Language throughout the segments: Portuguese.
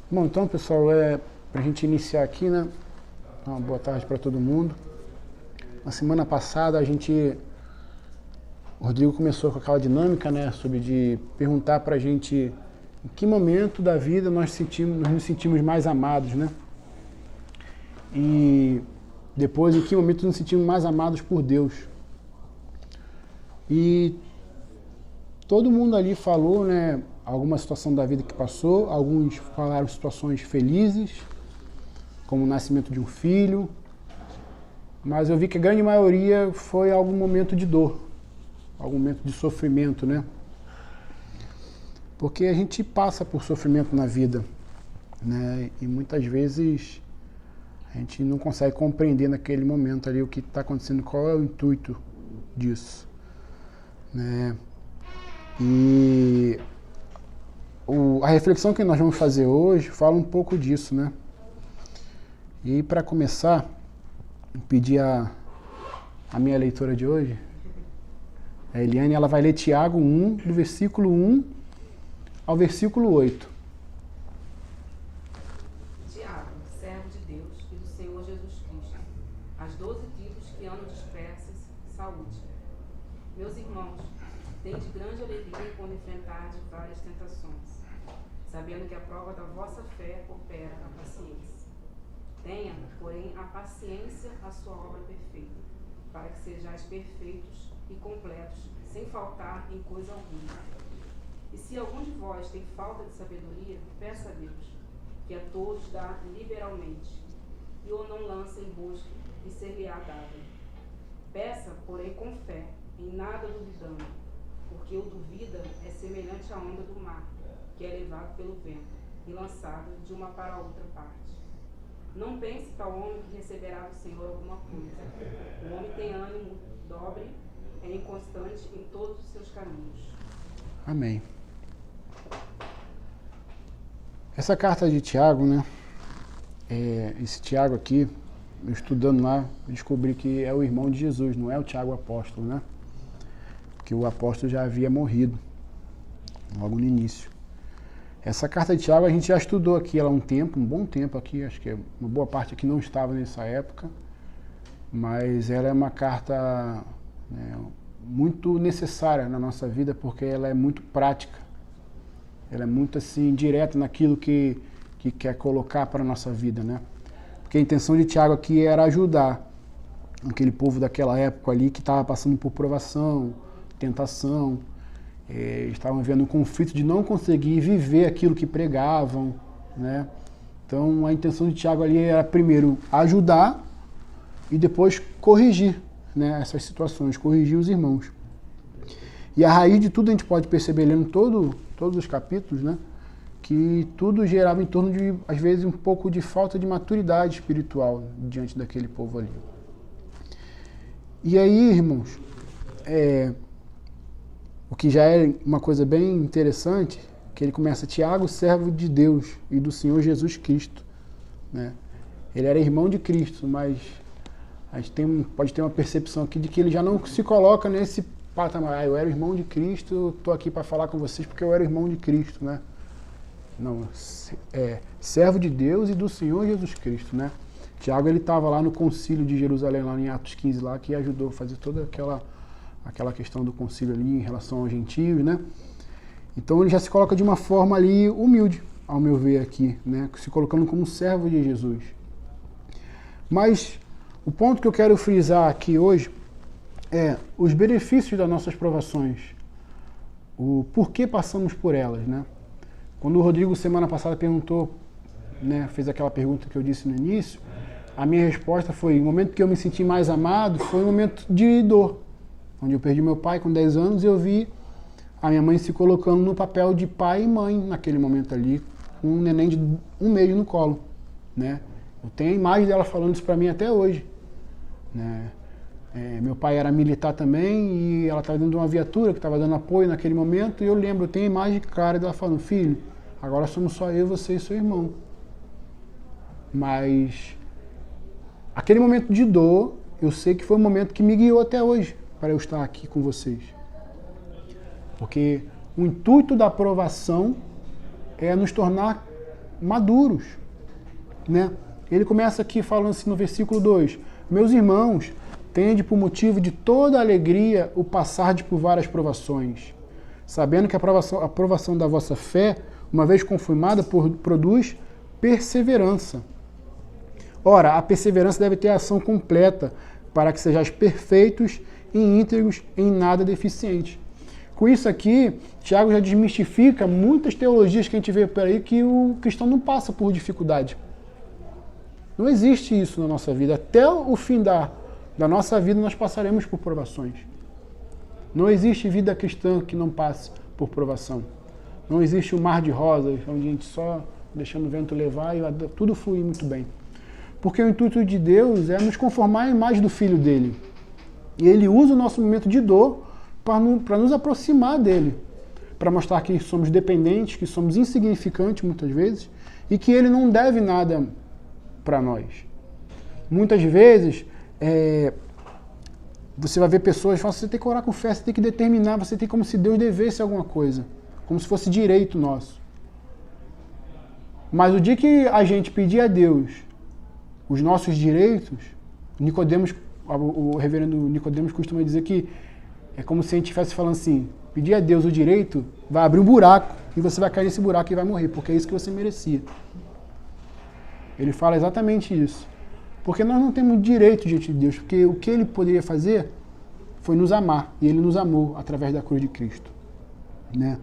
Bom, então, pessoal, para a gente iniciar aqui, né? Uma boa tarde para todo mundo. Na semana passada, o Rodrigo começou com aquela dinâmica, né? Sobre de perguntar para a gente em que momento da vida nós nos sentimos mais amados, né? E depois, em que momento nos sentimos mais amados por Deus. E todo mundo ali falou, né? Alguma situação da vida que passou, alguns falaram situações felizes, como o nascimento de um filho, mas eu vi que a grande maioria foi algum momento de dor, algum momento de sofrimento, né? Porque a gente passa por sofrimento na vida, né? E muitas vezes a gente não consegue compreender naquele momento ali o que está acontecendo, qual é o intuito disso, né? E a reflexão que nós vamos fazer hoje fala um pouco disso, né? E para começar, eu pedi a minha leitora de hoje, a Eliane, ela vai ler Tiago 1, do versículo 1 ao versículo 8. Tiago, servo de Deus e do Senhor Jesus Cristo, as 12 tribos que andam dispersas, saúde. Meus irmãos, tende grande alegria quando enfrentardes várias tentações, sabendo que a prova da vossa fé opera a paciência. Tenha, porém, a paciência a sua obra perfeita, para que sejais perfeitos e completos, sem faltar em coisa alguma. E se algum de vós tem falta de sabedoria, peça a Deus, que a todos dá liberalmente, e o não lança em busca, e ser-lhe-á dada. Peça, porém, com fé, em nada duvidando, porque o duvida é semelhante à onda do mar, que é levado pelo vento e lançado de uma para outra parte. Não pense tal homem que receberá do Senhor alguma coisa. O homem tem ânimo dobre, é inconstante em todos os seus caminhos. Amém. Essa carta de Tiago, né? Esse Tiago aqui, eu estudando lá, descobri que é o irmão de Jesus, não é o Tiago apóstolo, né? Que o apóstolo já havia morrido, logo no início. Essa carta de Tiago a gente já estudou aqui ela há um tempo, um bom tempo aqui, acho que uma boa parte aqui não estava nessa época, mas ela é uma carta, né, muito necessária na nossa vida, porque ela é muito prática, ela é muito assim, direta naquilo que quer colocar para a nossa vida, né? Porque a intenção de Tiago aqui era ajudar aquele povo daquela época ali que estava passando por provação, tentação, estavam vivendo um conflito de não conseguir viver aquilo que pregavam, né? Então a intenção de Tiago ali era primeiro ajudar e depois corrigir, né, essas situações, corrigir os irmãos. E a raiz de tudo a gente pode perceber lendo todos os capítulos, né, que tudo gerava em torno de, às vezes, um pouco de falta de maturidade espiritual diante daquele povo ali. E aí, irmãos, o que já é uma coisa bem interessante, que ele começa, Tiago, servo de Deus e do Senhor Jesus Cristo, né? Ele era irmão de Cristo, mas a gente pode ter uma percepção aqui de que ele já não se coloca nesse patamar. Eu era irmão de Cristo, estou aqui para falar com vocês porque eu era irmão de Cristo, né? Não, servo de Deus e do Senhor Jesus Cristo, né? Tiago, ele estava lá no concílio de Jerusalém, lá em Atos 15, lá, que ajudou a fazer toda aquela questão do concílio ali em relação aos gentios, né? Então ele já se coloca de uma forma ali humilde, ao meu ver aqui, né? Se colocando como servo de Jesus. Mas o ponto que eu quero frisar aqui hoje é os benefícios das nossas provações, o porquê passamos por elas, né? Quando o Rodrigo semana passada perguntou, né, fez aquela pergunta que eu disse no início, a minha resposta foi, o momento que eu me senti mais amado foi um momento de dor, onde eu perdi meu pai com 10 anos e eu vi a minha mãe se colocando no papel de pai e mãe naquele momento ali, com um neném de 1 mês no colo, né? Eu tenho a imagem dela falando isso para mim até hoje, né? Meu pai era militar também e ela estava dentro de uma viatura que estava dando apoio naquele momento e eu lembro, eu tenho a imagem clara dela falando, filho, agora somos só eu, você e seu irmão. Mas aquele momento de dor, eu sei que foi um momento que me guiou até hoje para eu estar aqui com vocês. Porque o intuito da aprovação é nos tornar maduros, né? Ele começa aqui falando assim no versículo 2: meus irmãos, tende por motivo de toda alegria o passardes por várias provações, sabendo que a provação da vossa fé, uma vez confirmada, produz perseverança. Ora, a perseverança deve ter a ação completa, para que sejais perfeitos e íntegros, em nada deficientes. Com isso aqui, Tiago já desmistifica muitas teologias que a gente vê por aí, que o cristão não passa por dificuldade. Não existe isso na nossa vida. Até o fim da nossa vida nós passaremos por provações. Não existe vida cristã que não passe por provação. Não existe um mar de rosas, onde a gente só deixando o vento levar e tudo flui muito bem. Porque o intuito de Deus é nos conformar à imagem do Filho dele. E ele usa o nosso momento de dor para nos aproximar dele. Para mostrar que somos dependentes, que somos insignificantes muitas vezes, e que ele não deve nada para nós. Muitas vezes, você vai ver pessoas que falam: você tem que orar com fé, você tem que determinar, você tem como se Deus devesse alguma coisa, como se fosse direito nosso. Mas o dia que a gente pedir a Deus os nossos direitos, o reverendo Nicodemos costuma dizer que é como se a gente estivesse falando assim: pedir a Deus o direito, vai abrir um buraco e você vai cair nesse buraco e vai morrer, porque é isso que você merecia. Ele fala exatamente isso. Porque nós não temos direito diante de Deus, porque o que ele poderia fazer foi nos amar, e ele nos amou através da cruz de Cristo, né?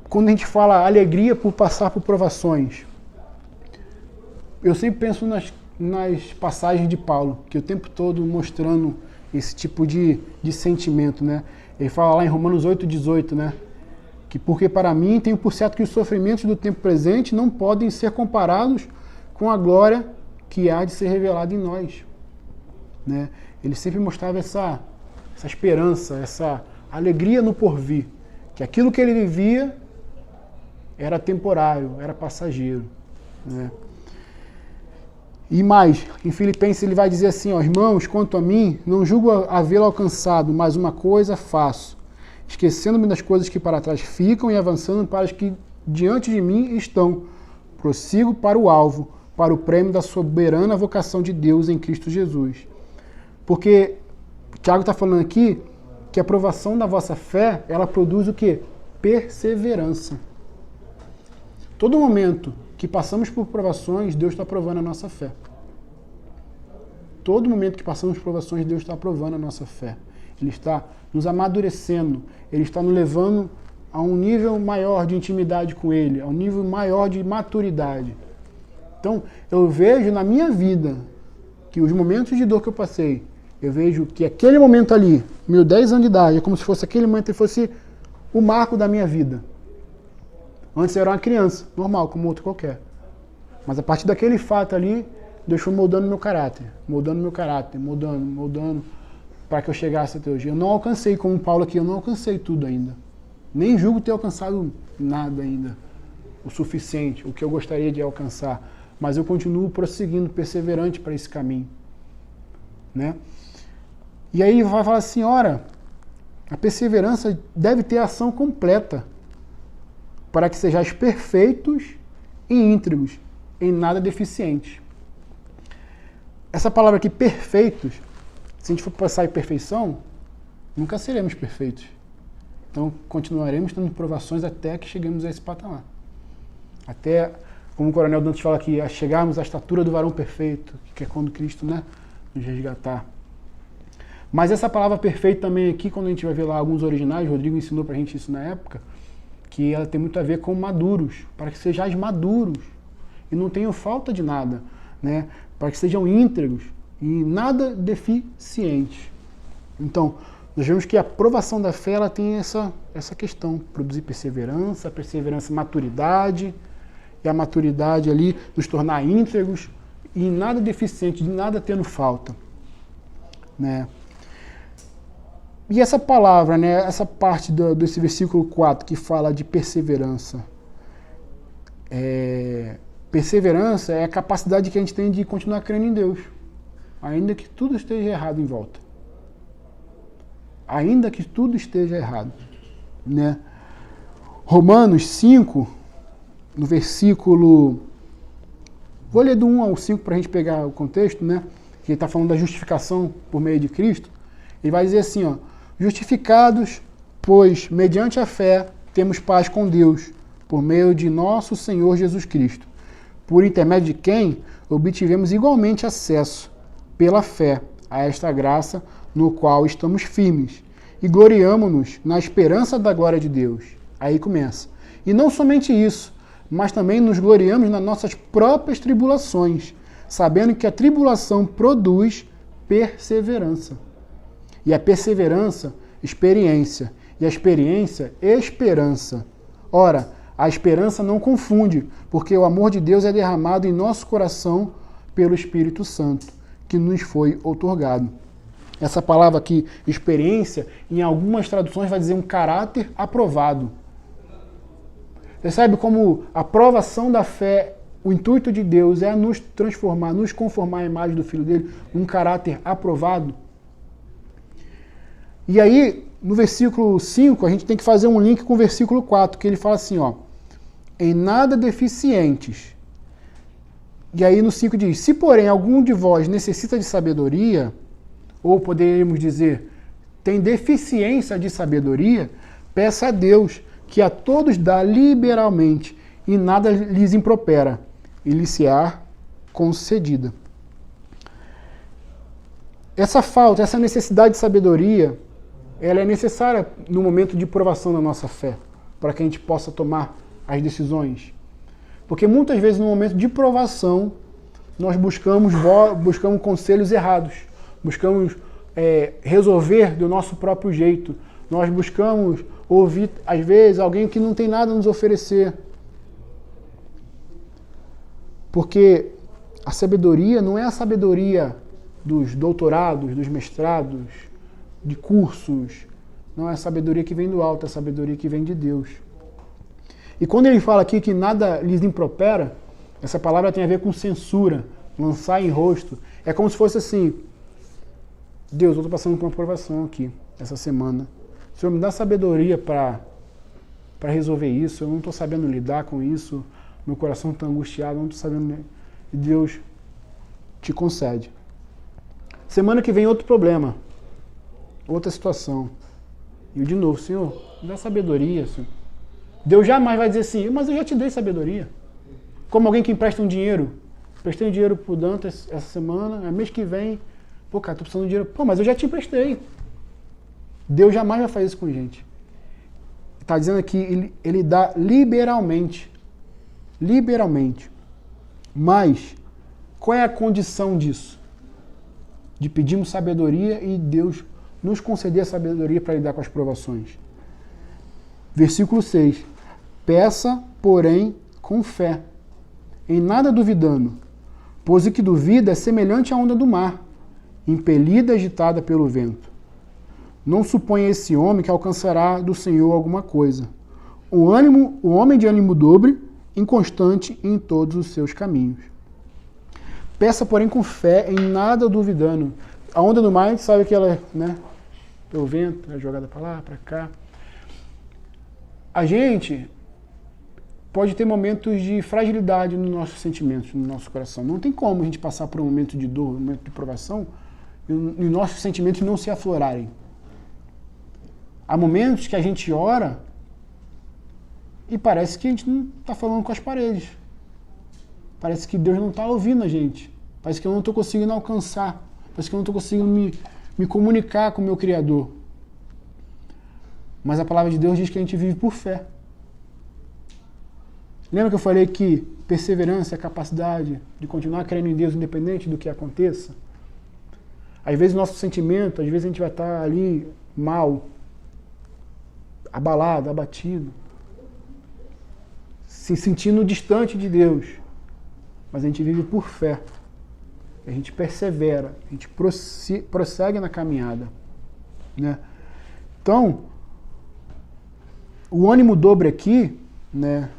Quando a gente fala alegria por passar por provações, eu sempre penso nas passagens de Paulo, que o tempo todo mostrando esse tipo de sentimento, né? Ele fala lá em Romanos 8,18, né? Que porque para mim tenho por certo que os sofrimentos do tempo presente não podem ser comparados com a glória que há de ser revelada em nós, né? Ele sempre mostrava essa esperança, essa alegria no porvir, que aquilo que ele vivia era temporário, era passageiro, né? E mais, em Filipenses ele vai dizer assim: ó, irmãos, quanto a mim, não julgo havê-lo alcançado, mas uma coisa faço, esquecendo-me das coisas que para trás ficam e avançando para as que diante de mim estão. Prossigo para o alvo, para o prêmio da soberana vocação de Deus em Cristo Jesus. Porque Tiago está falando aqui que a provação da vossa fé, ela produz o quê? Perseverança. Todo momento que passamos por provações, Deus está provando a nossa fé. Todo momento que passamos por provações, Deus está provando a nossa fé. Ele está nos amadurecendo, Ele está nos levando a um nível maior de intimidade com Ele, a um nível maior de maturidade. Então, eu vejo na minha vida que os momentos de dor que eu passei, eu vejo que aquele momento ali, meus 10 anos de idade, é como se fosse aquele momento que fosse o marco da minha vida. Antes eu era uma criança, normal, como outro qualquer. Mas a partir daquele fato ali, Deus foi moldando meu caráter, moldando, para que eu chegasse até hoje. Eu não alcancei, como Paulo aqui, eu não alcancei tudo ainda. Nem julgo ter alcançado nada ainda, o suficiente, o que eu gostaria de alcançar. Mas eu continuo prosseguindo, perseverante para esse caminho, né? E aí ele vai falar assim: ora, a perseverança deve ter ação completa, para que sejais perfeitos e íntegros, em nada deficientes. Essa palavra aqui, perfeitos, se a gente for passar em perfeição, nunca seremos perfeitos. Então, continuaremos tendo provações até que cheguemos a esse patamar. Até, como o Coronel Dantas fala aqui, a chegarmos à estatura do varão perfeito, que é quando Cristo, né, nos resgatar. Mas essa palavra perfeito também aqui, quando a gente vai ver lá alguns originais, o Rodrigo ensinou pra gente isso na época, que ela tem muito a ver com maduros, para que sejais maduros e não tenham falta de nada, né? Para que sejam íntegros e nada deficientes. Então, nós vemos que a provação da fé, ela tem essa questão, produzir perseverança, maturidade, e a maturidade ali nos tornar íntegros e nada deficiente, de nada tendo falta, né? E essa palavra, né, essa parte desse versículo 4 que fala de perseverança. Perseverança é a capacidade que a gente tem de continuar crendo em Deus, ainda que tudo esteja errado em volta. Ainda que tudo esteja errado, né? Romanos 5, no versículo... Vou ler do 1 ao 5 para a gente pegar o contexto, né? Que ele está falando da justificação por meio de Cristo. Ele vai dizer assim, ó, justificados, pois, mediante a fé, temos paz com Deus, por meio de nosso Senhor Jesus Cristo, por intermédio de quem obtivemos igualmente acesso, pela fé, a esta graça, no qual estamos firmes, e gloriamo-nos na esperança da glória de Deus. Aí começa. E não somente isso, mas também nos gloriamos nas nossas próprias tribulações, sabendo que a tribulação produz perseverança. E a perseverança, experiência. E a experiência, esperança. Ora, a esperança não confunde, porque o amor de Deus é derramado em nosso coração pelo Espírito Santo, que nos foi outorgado. Essa palavra aqui, experiência, em algumas traduções vai dizer um caráter aprovado. Percebe como a provação da fé, o intuito de Deus é nos transformar, nos conformar à imagem do Filho dele, um caráter aprovado? E aí, no versículo 5, a gente tem que fazer um link com o versículo 4, que ele fala assim, ó, em nada deficientes. E aí no 5 diz, se porém algum de vós necessita de sabedoria, ou poderíamos dizer, tem deficiência de sabedoria, peça a Deus, que a todos dá liberalmente, e nada lhes impropera, e lhe será concedida. Essa falta, essa necessidade de sabedoria, ela é necessária no momento de provação da nossa fé, para que a gente possa tomar as decisões. Porque muitas vezes no momento de provação, nós buscamos conselhos errados, buscamos resolver do nosso próprio jeito, nós buscamos ouvir, às vezes, alguém que não tem nada a nos oferecer. Porque a sabedoria não é a sabedoria dos doutorados, dos mestrados, de cursos. Não é a sabedoria que vem do alto, é a sabedoria que vem de Deus. E quando ele fala aqui que nada lhes impropera, essa palavra tem a ver com censura, lançar em rosto. É como se fosse assim, Deus, eu estou passando por uma provação aqui, essa semana. O Senhor me dá sabedoria para resolver isso, eu não estou sabendo lidar com isso, meu coração está angustiado, eu não estou sabendo... E Deus te concede. Semana que vem outro problema, outra situação. E de novo, Senhor, me dá sabedoria, Senhor. Deus jamais vai dizer assim, mas eu já te dei sabedoria. Como alguém que empresta um dinheiro. Prestei um dinheiro pro Dantas essa semana, mês que vem, pô, cara, tô precisando de dinheiro. Pô, mas eu já te emprestei. Deus jamais vai fazer isso com a gente. Está dizendo aqui, ele dá liberalmente. Liberalmente. Mas, qual é a condição disso? De pedirmos sabedoria e Deus nos conceder a sabedoria para lidar com as provações. Versículo 6. Peça, porém, com fé, em nada duvidando, pois o que duvida é semelhante à onda do mar, impelida e agitada pelo vento. Não suponha esse homem que alcançará do Senhor alguma coisa. O homem de ânimo dobre, inconstante em todos os seus caminhos. Peça, porém, com fé, em nada duvidando. A onda do mar, a gente sabe que ela, né, pelo vento, é jogada para lá, para cá. A gente pode ter momentos de fragilidade nos nossos sentimentos, no nosso coração. Não tem como a gente passar por um momento de dor, um momento de provação, e nossos sentimentos não se aflorarem. Há momentos que a gente ora e parece que a gente não está falando com as paredes. Parece que Deus não está ouvindo a gente. Parece que eu não estou conseguindo alcançar. Parece que eu não estou conseguindo me comunicar com o meu Criador. Mas a palavra de Deus diz que a gente vive por fé. Lembra que eu falei que perseverança é a capacidade de continuar crendo em Deus independente do que aconteça? Às vezes o nosso sentimento, às vezes a gente vai estar ali mal, abalado, abatido, se sentindo distante de Deus. Mas a gente vive por fé. A gente persevera, a gente prossegue na caminhada, né? Então, o ânimo dobre aqui, né,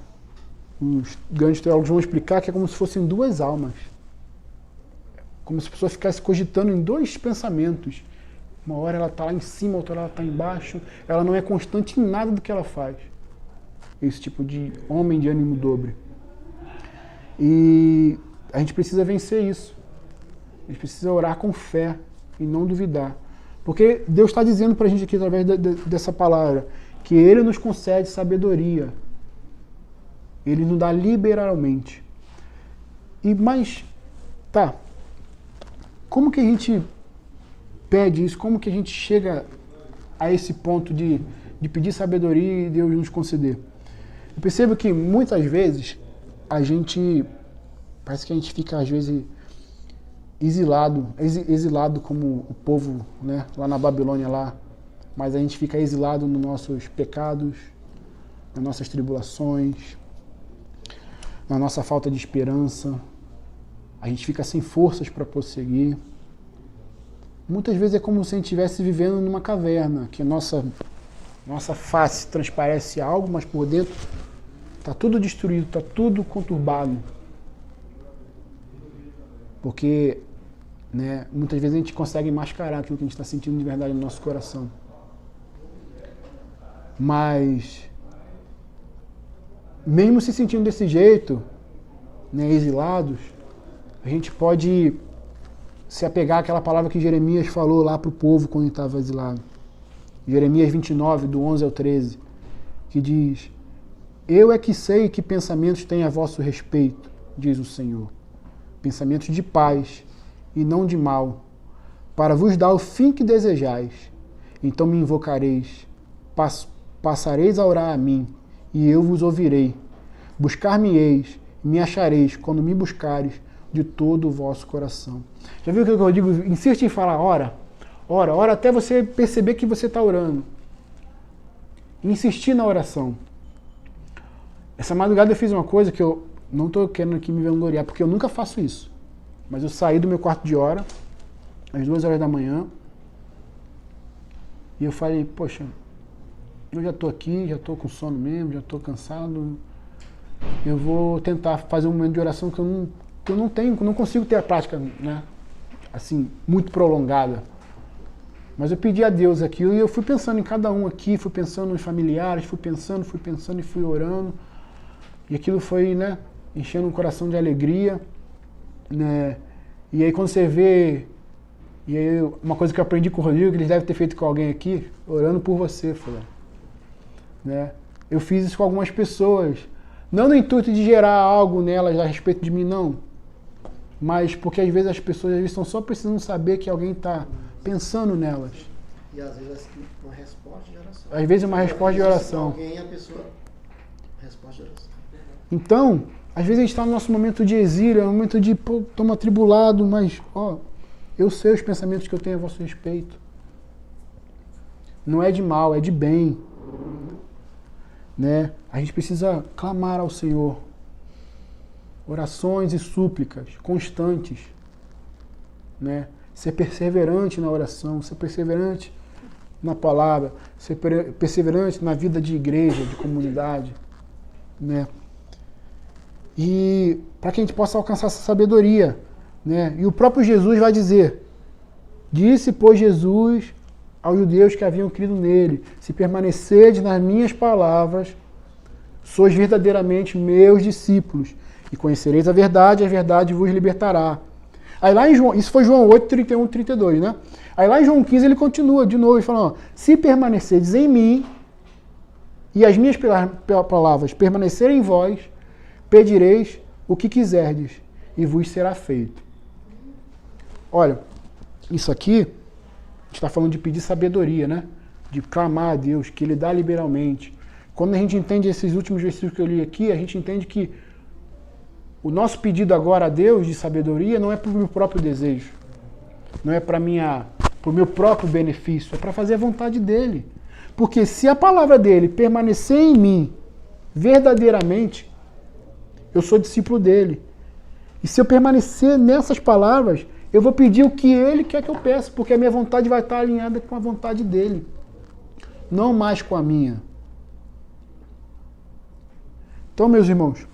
os grandes teólogos vão explicar que é como se fossem duas almas. Como se a pessoa ficasse cogitando em dois pensamentos. Uma hora ela está lá em cima, outra hora ela está embaixo. Ela não é constante em nada do que ela faz. Esse tipo de homem de ânimo dobre. E a gente precisa vencer isso. A gente precisa orar com fé e não duvidar. Porque Deus está dizendo para a gente aqui, através dessa palavra, que Ele nos concede sabedoria. Ele nos dá liberalmente. Mas, tá, como que a gente pede isso? Como que a gente chega a esse ponto de pedir sabedoria e Deus nos conceder? Eu percebo que muitas vezes parece que a gente fica às vezes exilado como o povo, né, lá na Babilônia lá, mas a gente fica exilado nos nossos pecados, nas nossas tribulações, na nossa falta de esperança. A gente fica sem forças para prosseguir. Muitas vezes é como se a gente estivesse vivendo numa caverna, que a nossa face transparece algo, mas por dentro está tudo destruído, está tudo conturbado. Porque, né, muitas vezes a gente consegue mascarar aquilo que a gente está sentindo de verdade no nosso coração. Mas, mesmo se sentindo desse jeito, né, exilados, a gente pode se apegar àquela palavra que Jeremias falou lá para o povo quando ele estava exilado. Jeremias 29, do 11 ao 13, que diz: Eu é que sei que pensamentos têm a vosso respeito, diz o Senhor. Pensamentos de paz e não de mal, para vos dar o fim que desejais. Então me invocareis, passareis a orar a mim, e eu vos ouvirei. Buscar-me-eis, e me achareis, quando me buscares de todo o vosso coração. Já viu o que eu digo? Insiste em falar, ora, até você perceber que você está orando. Insistir na oração. Essa madrugada eu fiz uma coisa que eu não estou querendo aqui me vangloriar, porque eu nunca faço isso. Mas eu saí do meu quarto de hora, às 2 horas da manhã, e eu falei, poxa, eu já estou aqui, já estou com sono mesmo, já estou cansado, eu vou tentar fazer um momento de oração que eu não consigo ter a prática, né, assim, muito prolongada. Mas eu pedi a Deus aquilo e eu fui pensando em cada um aqui, fui pensando nos familiares, fui pensando e fui orando. E aquilo foi, né, enchendo o coração de alegria, né? E aí quando você vê, e aí uma coisa que eu aprendi com o Rodrigo, que eles devem ter feito com alguém aqui, orando por você, fulano, né? Eu fiz isso com algumas pessoas, não no intuito de gerar algo nelas a respeito de mim, não, mas porque às vezes as pessoas estão só precisando saber que alguém está pensando nelas. E às vezes uma resposta de oração. Às vezes uma resposta de oração. Alguém, a pessoa, resposta de oração. Então, às vezes a gente está no nosso momento de exílio, é um momento de, pô, estamos atribulados, mas, ó, eu sei os pensamentos que eu tenho a vosso respeito. Não é de mal, é de bem. Né? A gente precisa clamar ao Senhor. Orações e súplicas constantes. Né? Ser perseverante na oração, ser perseverante na palavra, ser perseverante na vida de igreja, de comunidade. Né? E para que a gente possa alcançar essa sabedoria. Né? E o próprio Jesus vai dizer, disse, pois, Jesus aos judeus que haviam crido nele, se permanecerdes nas minhas palavras, sois verdadeiramente meus discípulos, e conhecereis a verdade vos libertará. Aí lá em João, isso foi João 8, 31, 32, né? Aí lá em João 15 ele continua de novo, falando, se permanecerdes em mim, e as minhas palavras permanecerem em vós, pedireis o que quiserdes, e vos será feito. Olha, isso aqui, a gente está falando de pedir sabedoria, né? De clamar a Deus, que Ele dá liberalmente. Quando a gente entende esses últimos versículos que eu li aqui, a gente entende que o nosso pedido agora a Deus de sabedoria não é para o meu próprio desejo, não é para o meu próprio benefício, é para fazer a vontade dEle. Porque se a palavra dEle permanecer em mim verdadeiramente, eu sou discípulo dEle. E se eu permanecer nessas palavras, eu vou pedir o que Ele quer que eu peça, porque a minha vontade vai estar alinhada com a vontade dEle, não mais com a minha. Então, meus irmãos,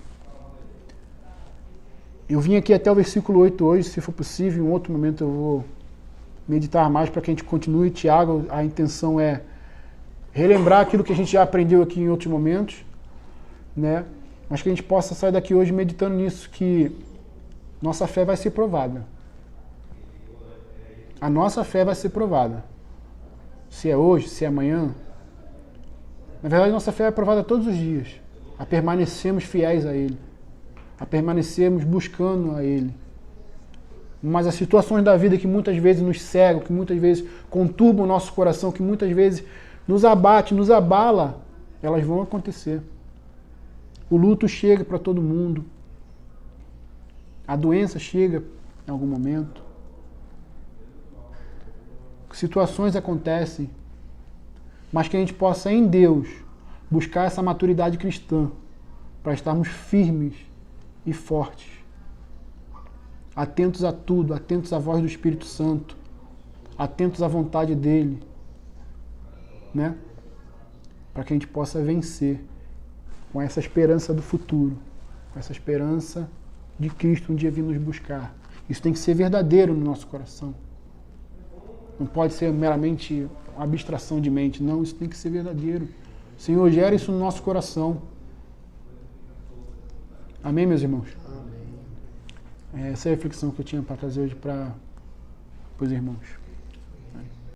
eu vim aqui até o versículo 8 hoje, se for possível, em outro momento eu vou meditar mais para que a gente continue. Tiago, a intenção é relembrar aquilo que a gente já aprendeu aqui em outros momentos, né? Mas que a gente possa sair daqui hoje meditando nisso, que nossa fé vai ser provada. A nossa fé vai ser provada. Se é hoje, se é amanhã. Na verdade, nossa fé é provada todos os dias. A permanecermos fiéis a Ele. A permanecermos buscando a Ele. Mas as situações da vida que muitas vezes nos cegam, que muitas vezes conturbam o nosso coração, que muitas vezes nos abate, nos abala, elas vão acontecer. O luto chega para todo mundo. A doença chega em algum momento. Situações acontecem. Mas que a gente possa, em Deus, buscar essa maturidade cristã para estarmos firmes e fortes. Atentos a tudo, atentos à voz do Espírito Santo, atentos à vontade dEle, né? Para que a gente possa vencer com essa esperança do futuro, com essa esperança de Cristo um dia vir nos buscar. Isso tem que ser verdadeiro no nosso coração. Não pode ser meramente uma abstração de mente, não, isso tem que ser verdadeiro. Senhor, gera isso no nosso coração. Amém, meus irmãos? Amém. Essa é a reflexão que eu tinha para trazer hoje para os irmãos.